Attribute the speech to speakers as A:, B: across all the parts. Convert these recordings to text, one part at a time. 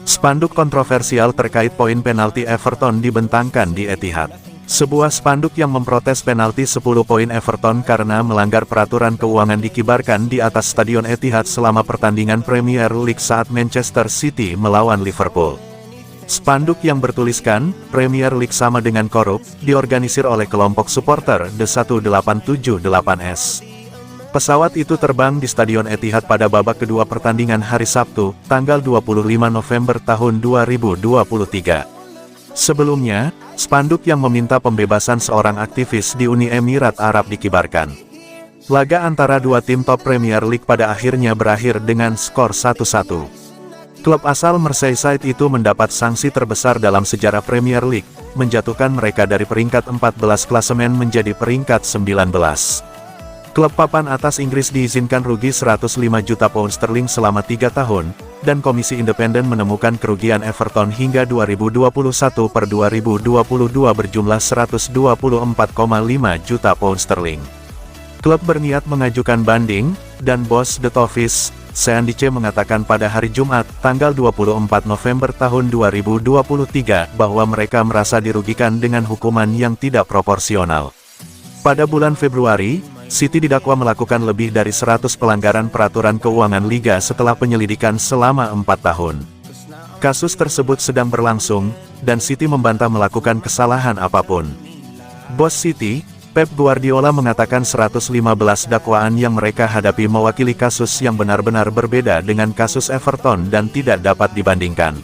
A: Spanduk kontroversial terkait poin penalti Everton dibentangkan di Etihad. Sebuah spanduk yang memprotes penalti 10 poin Everton karena melanggar peraturan keuangan dikibarkan di atas Stadion Etihad selama pertandingan Premier League saat Manchester City melawan Liverpool. Spanduk yang bertuliskan, Premier League sama dengan korup, diorganisir oleh kelompok supporter The 1878s. Pesawat itu terbang di Stadion Etihad pada babak kedua pertandingan hari Sabtu, tanggal 25 November tahun 2023. Sebelumnya, spanduk yang meminta pembebasan seorang aktivis di Uni Emirat Arab dikibarkan. Laga antara dua tim top Premier League pada akhirnya berakhir dengan skor 1-1. Klub asal Merseyside itu mendapat sanksi terbesar dalam sejarah Premier League, menjatuhkan mereka dari peringkat 14 klasemen menjadi peringkat 19. Klub papan atas Inggris diizinkan rugi 105 juta pound sterling selama 3 tahun, dan Komisi Independen menemukan kerugian Everton hingga 2021 per 2022 berjumlah 124,5 juta pound sterling. Klub berniat mengajukan banding, dan bos The Toffees, Sean Dyche mengatakan pada hari Jumat, tanggal 24 November tahun 2023, bahwa mereka merasa dirugikan dengan hukuman yang tidak proporsional. Pada bulan Februari, City didakwa melakukan lebih dari 100 pelanggaran peraturan keuangan Liga setelah penyelidikan selama 4 tahun. Kasus tersebut sedang berlangsung, dan City membantah melakukan kesalahan apapun. Bos City, Pep Guardiola mengatakan 115 dakwaan yang mereka hadapi mewakili kasus yang benar-benar berbeda dengan kasus Everton dan tidak dapat dibandingkan.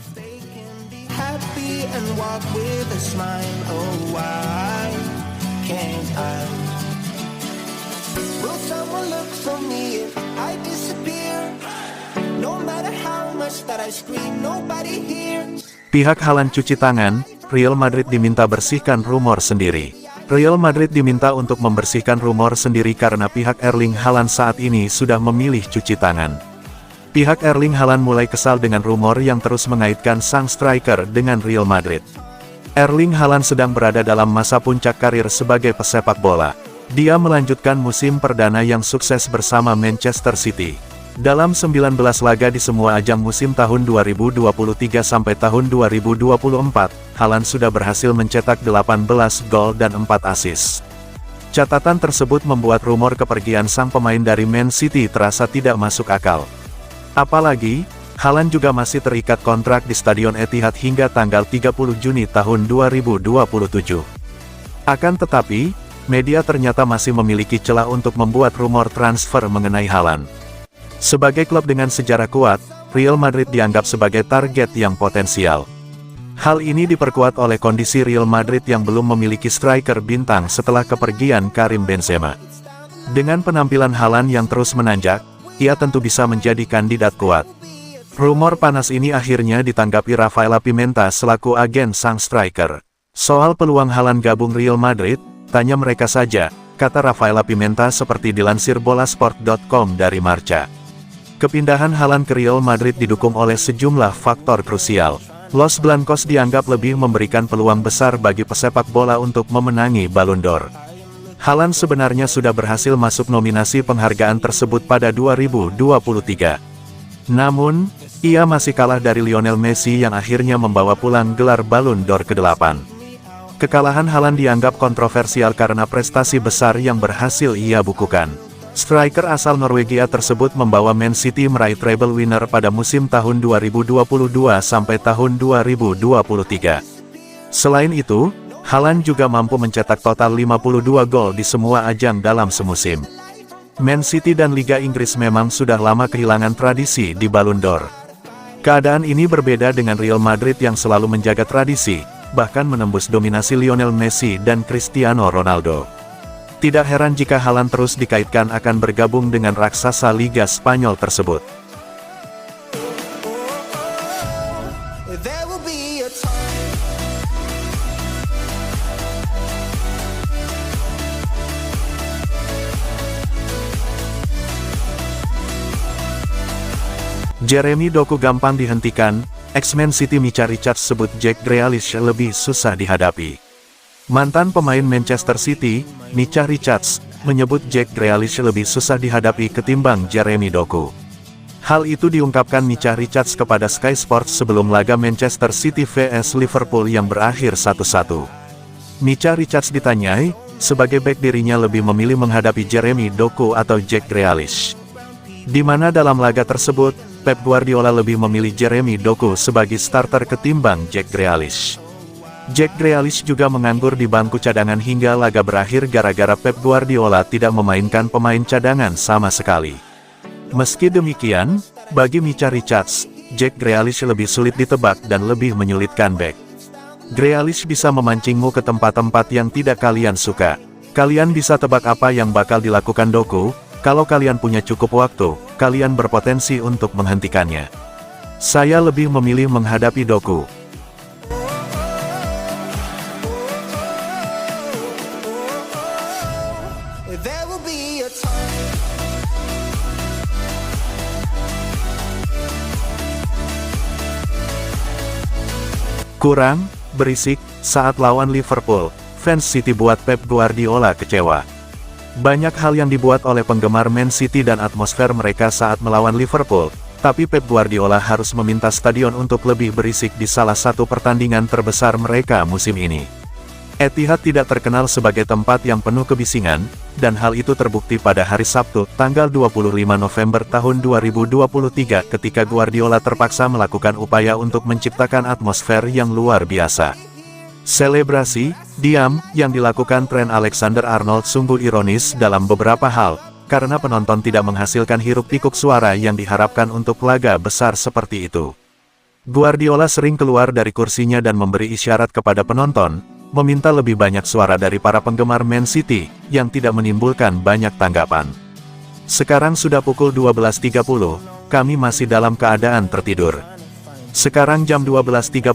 A: Pihak Haaland cuci tangan, Real Madrid diminta bersihkan rumor sendiri. Real Madrid diminta untuk membersihkan rumor sendiri karena pihak Erling Haaland saat ini sudah memilih cuci tangan. Pihak Erling Haaland mulai kesal dengan rumor yang terus mengaitkan sang striker dengan Real Madrid. Erling Haaland sedang berada dalam masa puncak karir sebagai pesepak bola. Dia melanjutkan musim perdana yang sukses bersama Manchester City. Dalam 19 laga di semua ajang musim tahun 2023 sampai tahun 2024, Haaland sudah berhasil mencetak 18 gol dan 4 assist. Catatan tersebut membuat rumor kepergian sang pemain dari Man City terasa tidak masuk akal. Apalagi, Haaland juga masih terikat kontrak di Stadion Etihad hingga tanggal 30 Juni tahun 2027. Akan tetapi, media ternyata masih memiliki celah untuk membuat rumor transfer mengenai Haaland. Sebagai klub dengan sejarah kuat, Real Madrid dianggap sebagai target yang potensial. Hal ini diperkuat oleh kondisi Real Madrid yang belum memiliki striker bintang setelah kepergian Karim Benzema. Dengan penampilan Haaland yang terus menanjak, ia tentu bisa menjadi kandidat kuat. Rumor panas ini akhirnya ditanggapi Rafaela Pimenta selaku agen sang striker. Soal peluang Haaland gabung Real Madrid, tanya mereka saja, kata Rafaela Pimenta seperti dilansir bolasport.com dari Marca. Kepindahan Haaland ke Real Madrid didukung oleh sejumlah faktor krusial. Los Blancos dianggap lebih memberikan peluang besar bagi pesepak bola untuk memenangi Ballon d'Or. Haaland sebenarnya sudah berhasil masuk nominasi penghargaan tersebut pada 2023. Namun, ia masih kalah dari Lionel Messi yang akhirnya membawa pulang gelar Ballon d'Or ke-8. Kekalahan Haaland dianggap kontroversial karena prestasi besar yang berhasil ia bukukan. Striker asal Norwegia tersebut membawa Man City meraih treble winner pada musim tahun 2022 sampai tahun 2023. Selain itu, Haaland juga mampu mencetak total 52 gol di semua ajang dalam semusim. Man City dan Liga Inggris memang sudah lama kehilangan tradisi di Ballon d'Or. Keadaan ini berbeda dengan Real Madrid yang selalu menjaga tradisi, bahkan menembus dominasi Lionel Messi dan Cristiano Ronaldo. Tidak heran jika Haaland terus dikaitkan akan bergabung dengan raksasa Liga Spanyol tersebut. Jeremy Doku gampang dihentikan, ex-Man City Micah Richards sebut Jack Grealish lebih susah dihadapi. Mantan pemain Manchester City, Micah Richards, menyebut Jack Grealish lebih susah dihadapi ketimbang Jeremy Doku. Hal itu diungkapkan Micah Richards kepada Sky Sports sebelum laga Manchester City vs Liverpool yang berakhir 1-1. Micah Richards ditanyai, sebagai bek dirinya lebih memilih menghadapi Jeremy Doku atau Jack Grealish. Di mana dalam laga tersebut, Pep Guardiola lebih memilih Jeremy Doku sebagai starter ketimbang Jack Grealish. Jack Grealish juga menganggur di bangku cadangan hingga laga berakhir gara-gara Pep Guardiola tidak memainkan pemain cadangan sama sekali. Meski demikian, bagi Micah Richards, Jack Grealish lebih sulit ditebak dan lebih menyulitkan bek. Grealish bisa memancingmu ke tempat-tempat yang tidak kalian suka. Kalian bisa tebak apa yang bakal dilakukan Doku, kalau kalian punya cukup waktu, kalian berpotensi untuk menghentikannya. Saya lebih memilih menghadapi Doku. Kurang berisik saat lawan Liverpool, fans City buat Pep Guardiola kecewa. Banyak hal yang dibuat oleh penggemar Man City dan atmosfer mereka saat melawan Liverpool, tapi Pep Guardiola harus meminta stadion untuk lebih berisik di salah satu pertandingan terbesar mereka musim ini. Etihad tidak terkenal sebagai tempat yang penuh kebisingan, dan hal itu terbukti pada hari Sabtu, tanggal 25 November tahun 2023 ketika Guardiola terpaksa melakukan upaya untuk menciptakan atmosfer yang luar biasa. Selebrasi, diam, yang dilakukan Trent Alexander-Arnold sungguh ironis dalam beberapa hal, karena penonton tidak menghasilkan hiruk-pikuk suara yang diharapkan untuk laga besar seperti itu. Guardiola sering keluar dari kursinya dan memberi isyarat kepada penonton, meminta lebih banyak suara dari para penggemar Man City, yang tidak menimbulkan banyak tanggapan. Sekarang sudah pukul 12.30, kami masih dalam keadaan tertidur. Sekarang jam 12.30,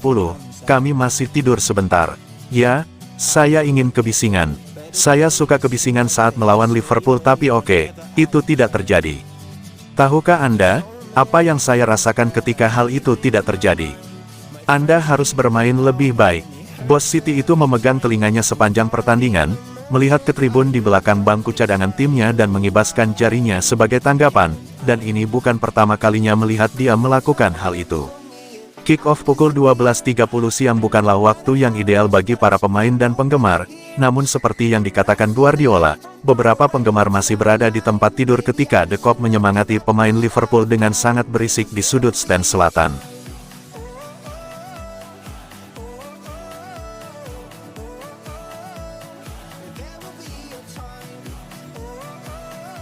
A: kami masih tidur sebentar. Ya, saya ingin kebisingan. Saya suka kebisingan saat melawan Liverpool tapi oke, itu tidak terjadi. Tahukah Anda, apa yang saya rasakan ketika hal itu tidak terjadi? Anda harus bermain lebih baik. Bos City itu memegang telinganya sepanjang pertandingan, melihat ke tribun di belakang bangku cadangan timnya dan mengibaskan jarinya sebagai tanggapan, dan ini bukan pertama kalinya melihat dia melakukan hal itu. Kick-off pukul 12.30 siang bukanlah waktu yang ideal bagi para pemain dan penggemar, namun seperti yang dikatakan Guardiola, beberapa penggemar masih berada di tempat tidur ketika The Kop menyemangati pemain Liverpool dengan sangat berisik di sudut stand selatan.